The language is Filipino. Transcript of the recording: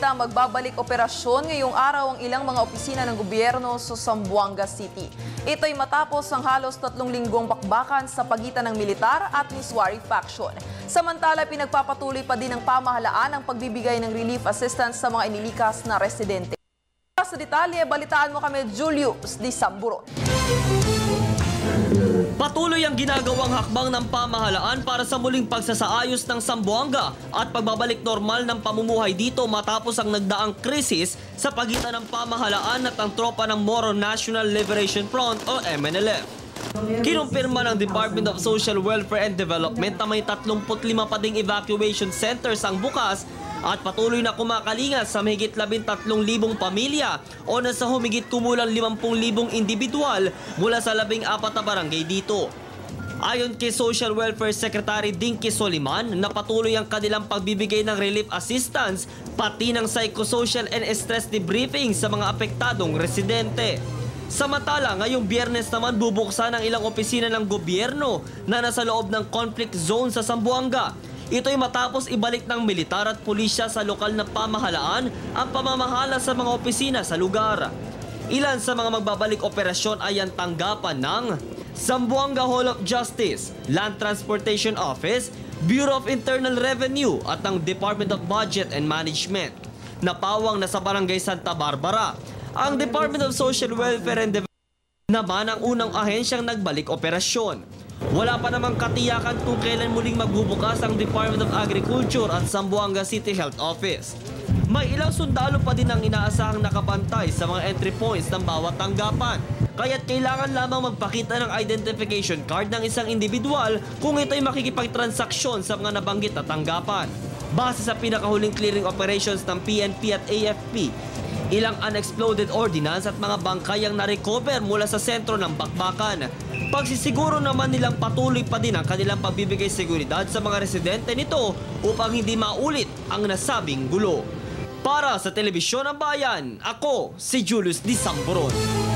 balita, magbabalik operasyon ngayong araw ang ilang mga opisina ng gobyerno sa Zamboanga City. Ito'y matapos ang halos 3 linggong bakbakan sa pagitan ng militar at Miswari faction. Samantala, pinagpapatuloy pa din ng pamahalaan ang pagbibigay ng relief assistance sa mga inilikas na residente. Sa detalye, balitaan mo kami, Julius Di Samburon. Patuloy ang ginagawang hakbang ng pamahalaan para sa muling pagsasaayos ng Zamboanga at pagbabalik normal ng pamumuhay dito matapos ang nagdaang krisis sa pagitan ng pamahalaan at ang tropa ng Moro National Liberation Front o MNLF. Kinumpirma ng Department of Social Welfare and Development na may 35 pa ding evacuation centers ang bukas at patuloy na kumakalingas sa mahigit 13,000 pamilya o nasa humigit kumulang 50,000 individual mula sa 14 na barangay dito. Ayon kay Social Welfare Secretary Dinky Soliman, na patuloy ang kanilang pagbibigay ng relief assistance pati ng psychosocial and stress debriefing sa mga apektadong residente. Samantala, ngayong Biyernes naman bubuksan ang ilang opisina ng gobyerno na nasa loob ng conflict zone sa Zamboanga. Ito'y matapos ibalik ng militar at pulisya sa lokal na pamahalaan ang pamamahala sa mga opisina sa lugar. Ilan sa mga magbabalik operasyon ay ang tanggapan ng Zamboanga Hall of Justice, Land Transportation Office, Bureau of Internal Revenue at ang Department of Budget and Management. Napawang na sa Barangay Santa Barbara. Ang Department of Social Welfare and Development naman ang unang ahensyang nagbalik operasyon. Wala pa namang katiyakan kung kailan muling magbubukas ang Department of Agriculture at Zamboanga City Health Office. May ilang sundalo pa din ang inaasahang nakapantay sa mga entry points ng bawat tanggapan. Kaya't kailangan lamang magpakita ng identification card ng isang individual kung ito'y makikipagtransaksyon sa mga nabanggit na tanggapan. Base sa pinakahuling clearing operations ng PNP at AFP, ilang unexploded ordnance at mga bangkay ang na-recover mula sa sentro ng bakbakan. Pagsisiguro naman nilang patuloy pa din ang kanilang pagbibigay seguridad sa mga residente nito upang hindi maulit ang nasabing gulo. Para sa Telebisyon ng Bayan, ako si Julius Di Samburon.